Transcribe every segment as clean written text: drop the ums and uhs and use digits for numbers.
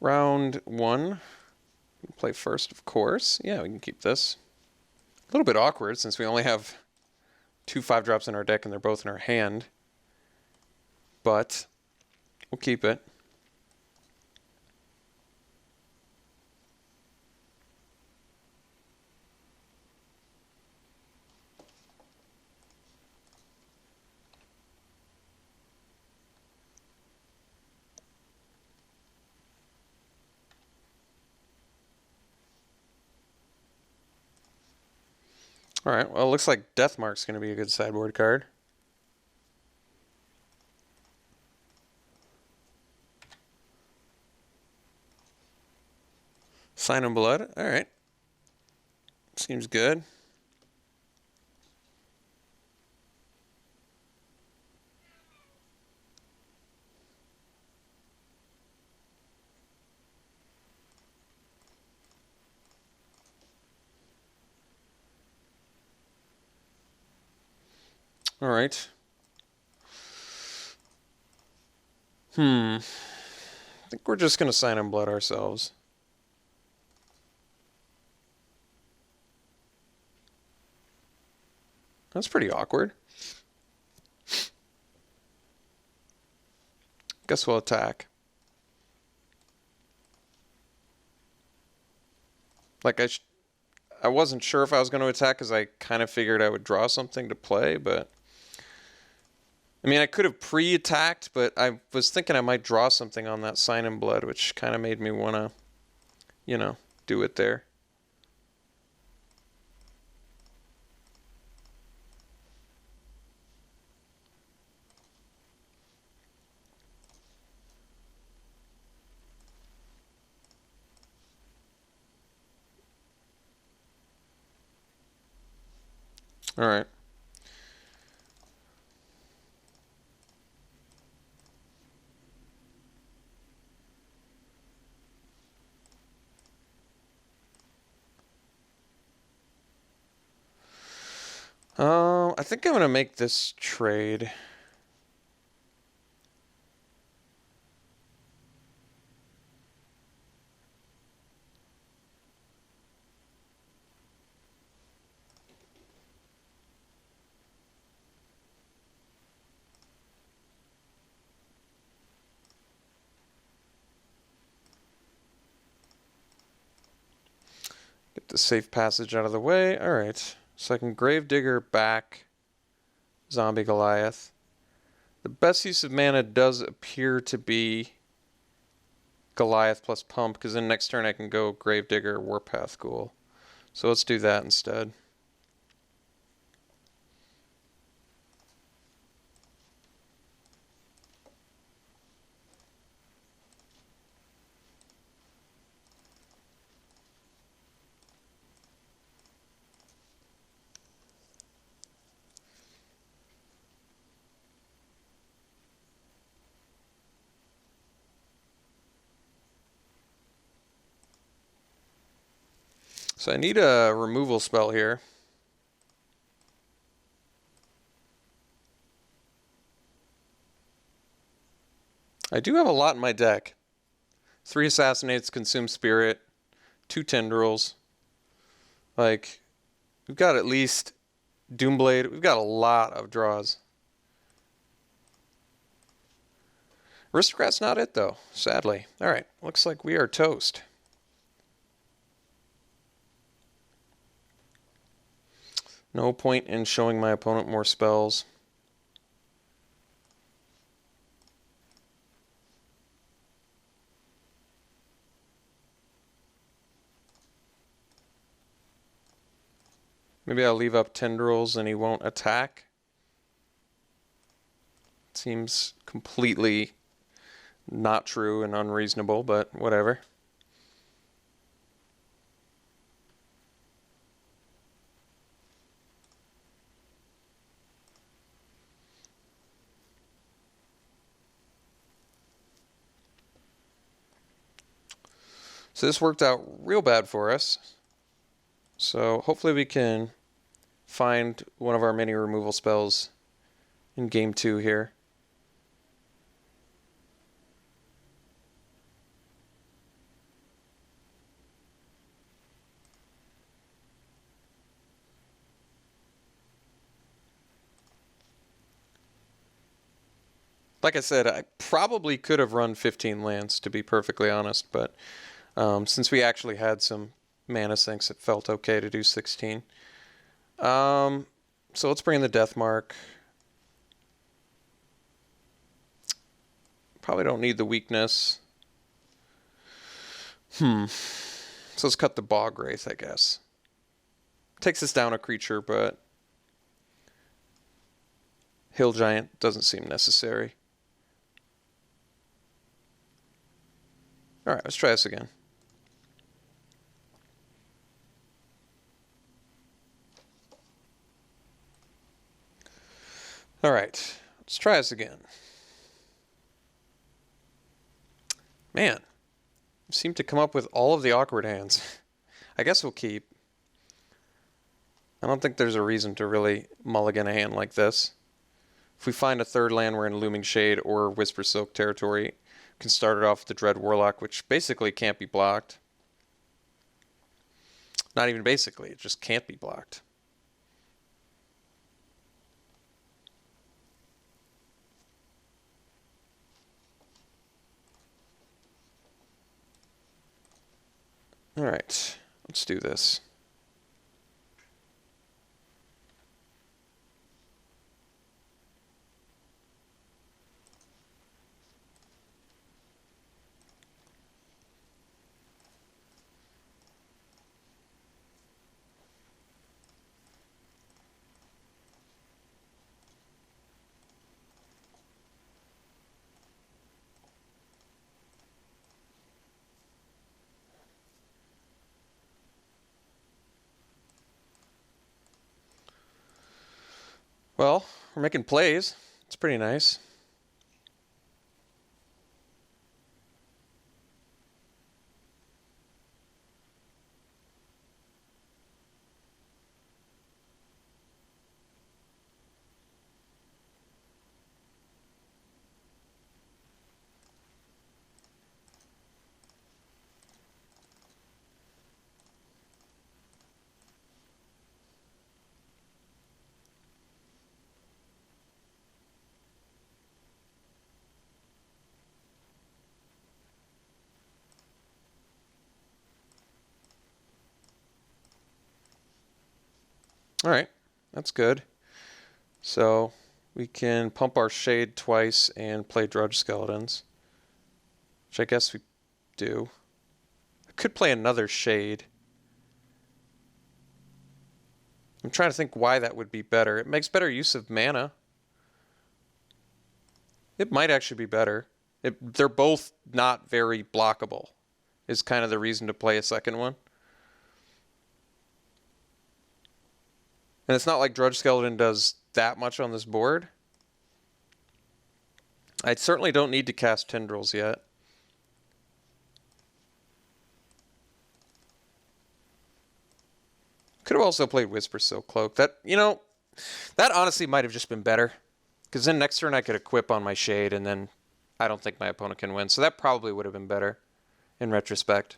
Round 1. Play first, of course. Yeah, we can keep this. A little bit awkward since we only have 2 5-drops in our deck and they're both in our hand. But we'll keep it. Alright, well, it looks like Deathmark's going to be a good sideboard card. Sign in Blood. Alright. Seems good. Alright. I think we're just going to Sign in Blood ourselves. That's pretty awkward. Guess we'll attack. Like, I wasn't sure if I was going to attack because I kind of figured I would draw something to play, but... I mean, I could have pre-attacked, but I was thinking I might draw something on that Sign in Blood, which kind of made me want to, you know, do it there. All right. I think I'm going to make this trade. Get the safe passage out of the way. All right. So I can Gravedigger back Zombie Goliath. The best use of mana does appear to be Goliath plus Pump, because then next turn I can go Gravedigger, Warpath Ghoul. So let's do that instead. So I need a removal spell here. I do have a lot in my deck. 3 Assassinates, Consume Spirit, 2 Tendrils. Like, we've got at least Doomblade. We've got a lot of draws. Aristocrat's not it, though, sadly. All right, looks like we are toast. No point in showing my opponent more spells. Maybe I'll leave up Tendrils and he won't attack. Seems completely not true and unreasonable, but whatever. So this worked out real bad for us. So hopefully we can find one of our many removal spells in game 2 here. Like I said, I probably could have run 15 lands, to be perfectly honest, but since we actually had some mana sinks, it felt okay to do 16. So let's bring in the Death Mark. Probably don't need the weakness. So let's cut the Bog Wraith, I guess. Takes us down a creature, but Hill Giant doesn't seem necessary. Alright, let's try this again. Alright, let's try this again. Man, I seem to come up with all of the awkward hands. I guess we'll keep. I don't think there's a reason to really mulligan a hand like this. If we find a third land, we're in Looming Shade or Whisper Silk territory. We can start it off with the Dread Warlock, which basically can't be blocked. Not even basically, it just can't be blocked. Alright, let's do this. Well, we're making plays. It's pretty nice. Alright, that's good. So we can pump our Shade twice and play Drudge Skeletons, which I guess we do. I could play another Shade. I'm trying to think why that would be better. It makes better use of mana. It might actually be better. They're both not very blockable, is kind of the reason to play a second one. And it's not like Drudge Skeleton does that much on this board. I certainly don't need to cast Tendrils yet. Could have also played Whisper Silk Cloak. That honestly might have just been better. Because then next turn I could equip on my Shade, and then I don't think my opponent can win. So that probably would have been better in retrospect.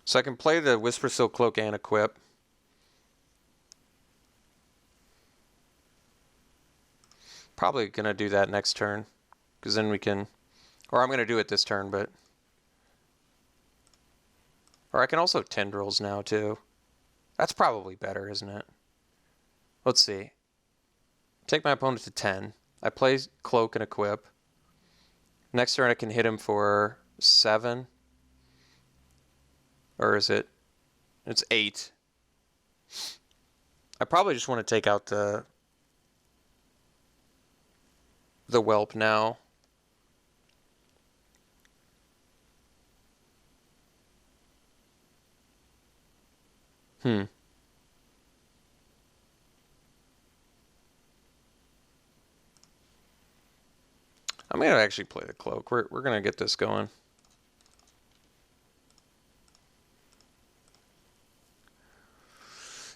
So I can play the Whisper Silk Cloak and equip. Probably going to do that next turn. Because then we can... Or I'm going to do it this turn, but... Or I can also Tendrils now, too. That's probably better, isn't it? Let's see. Take my opponent to 10. I play Cloak and equip. Next turn I can hit him for 7. Or is it? It's 8. I probably just want to take out the Whelp now. Hmm. I'm going to actually play the Cloak. We're going to get this going.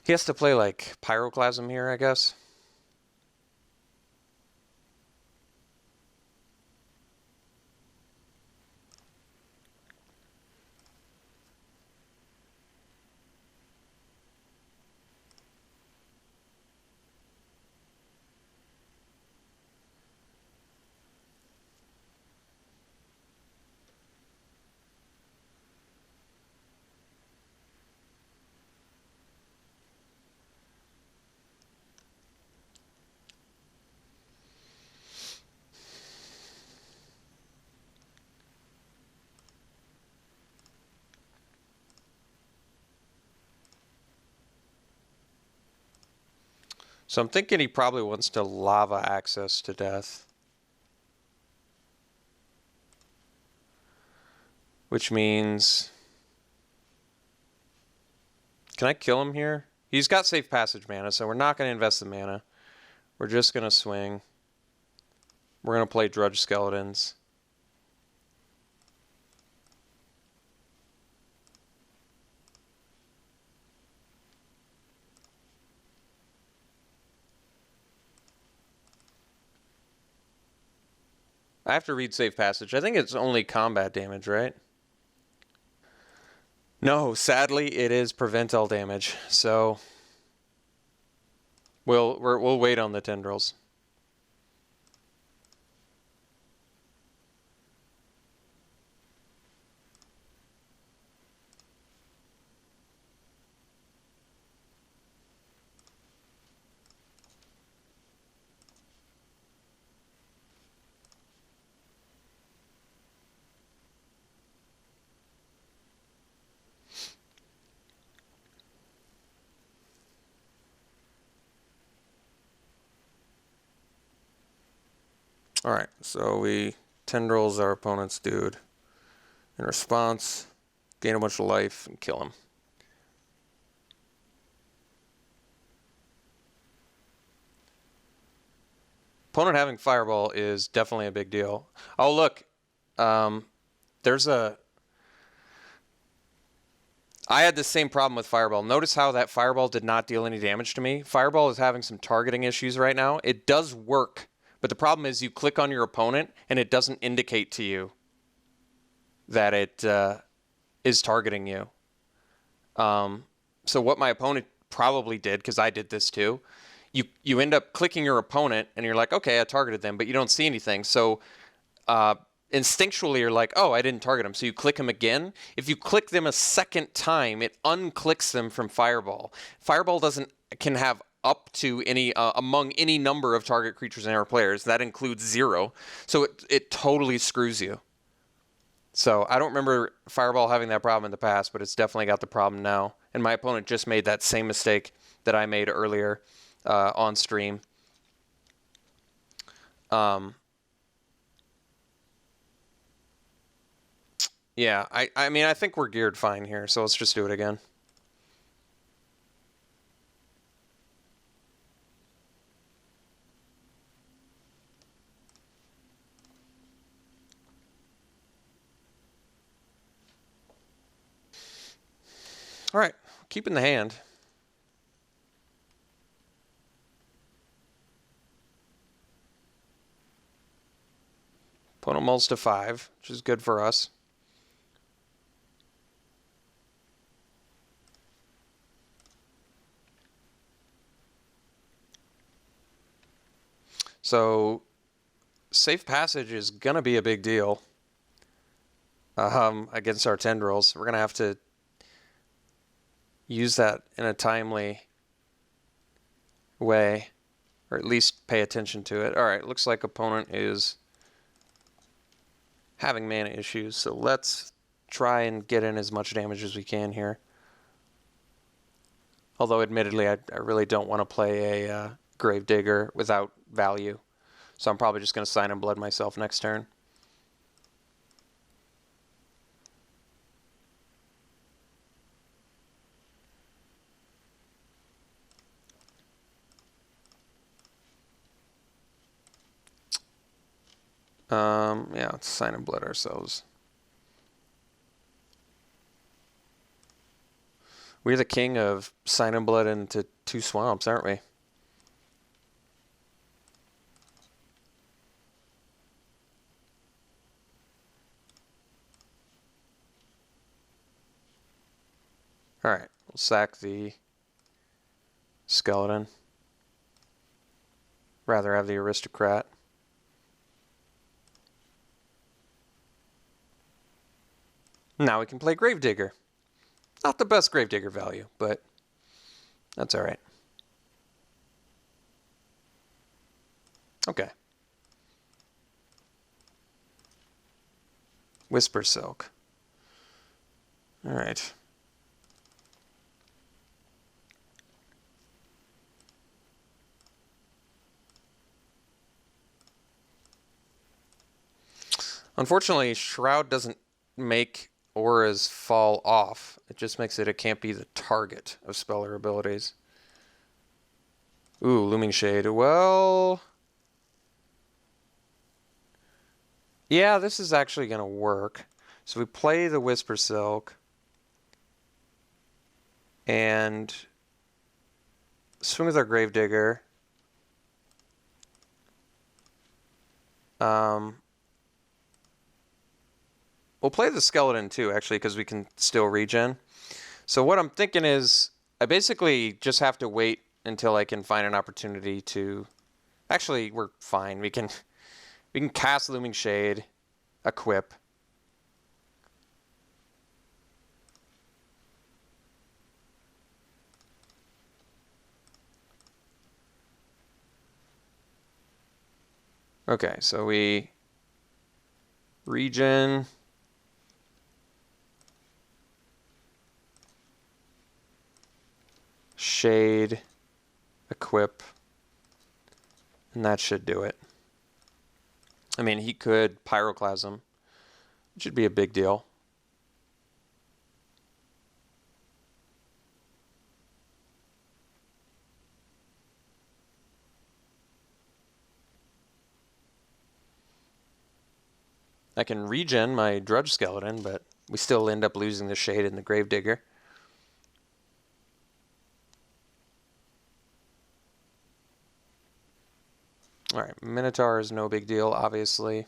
He has to play like Pyroclasm here, I guess. So I'm thinking he probably wants to lava access to death. Which means... Can I kill him here? He's got safe passage mana, so we're not going to invest the mana. We're just going to swing. We're going to play Drudge Skeletons. I have to read safe passage. I think it's only combat damage, right? No, sadly, it is prevent all damage. So we'll wait on the tendrils. All right, so we tendrils our opponent's dude. In response, gain a bunch of life and kill him. Opponent having Fireball is definitely a big deal. Oh, look. There's a... I had the same problem with Fireball. Notice how that Fireball did not deal any damage to me. Fireball is having some targeting issues right now. It does work, but the problem is you click on your opponent and it doesn't indicate to you that it is targeting you. So what my opponent probably did, because I did this too, you end up clicking your opponent and you're like, okay, I targeted them, but you don't see anything. So instinctually you're like, oh, I didn't target them. So you click them again. If you click them a second time, it unclicks them from Fireball. Fireball can have up to any among any number of target creatures and our players. That includes 0. So it totally screws you. So I don't remember Fireball having that problem in the past, but it's definitely got the problem now. And my opponent just made that same mistake that I made earlier on stream. Yeah, I mean, I think we're geared fine here, so let's just do it again. All right, keeping the hand. Opponent mulls to 5, which is good for us. So safe passage is going to be a big deal against our tendrils. We're going to have to use that in a timely way, or at least pay attention to it. All right, looks like opponent is having mana issues, so let's try and get in as much damage as we can here. Although, admittedly, I really don't want to play a Gravedigger without value. So I'm probably just going to Sign in Blood myself next turn. Yeah, let's sign and blood ourselves. We're the king of sign and blood into 2 swamps, aren't we? Alright, we'll sack the skeleton. Rather have the aristocrat. Now we can play Gravedigger. Not the best Gravedigger value, but that's alright. Okay. Whisper Silk. Alright. Unfortunately, Shroud doesn't make auras fall off. It just makes it can't be the target of speller abilities. Ooh, Looming Shade. Well... yeah, this is actually going to work. So we play the Whisper Silk. And swing with our Gravedigger. We'll play the skeleton too, actually, because we can still regen. So what I'm thinking is, I basically just have to wait until I can find an opportunity to... actually, we're fine. We can cast Looming Shade, equip. Okay, so we regen. Shade, equip, and that should do it. I mean, he could Pyroclasm, which should be a big deal. I can regen my Drudge Skeleton, but we still end up losing the Shade and the Gravedigger. Alright, Minotaur is no big deal, obviously.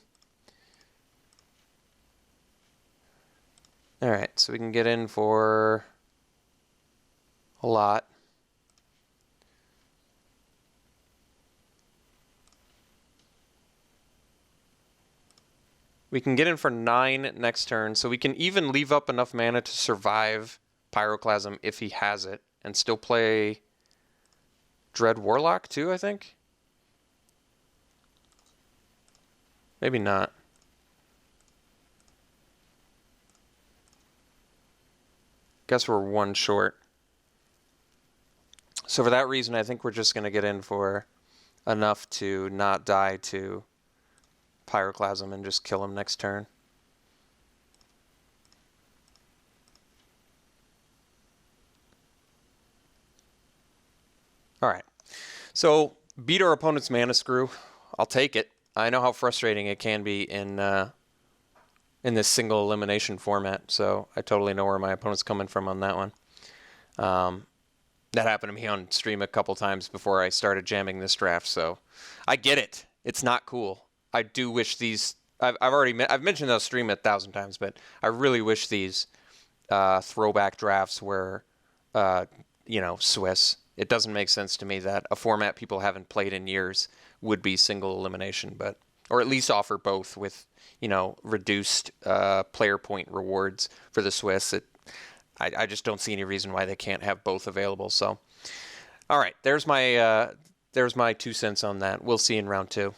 Alright, so we can get in for a lot. We can get in for 9 next turn, so we can even leave up enough mana to survive Pyroclasm if he has it, and still play Dread Warlock too, I think? Maybe not. Guess we're 1 short. So for that reason, I think we're just going to get in for enough to not die to Pyroclasm and just kill him next turn. Alright. So, beat our opponent's mana screw. I'll take it. I know how frustrating it can be in this single elimination format, so I totally know where my opponent's coming from on that one. That happened to me on stream a couple times before I started jamming this draft, so I get it. It's not cool. I do wish these... I've mentioned those stream 1,000 times, but I really wish these throwback drafts were, Swiss. It doesn't make sense to me that a format people haven't played in years would be single elimination, but or at least offer both with, reduced player point rewards for the Swiss. I just don't see any reason why they can't have both available. So, all right, there's my 2 cents on that. We'll see you in round 2.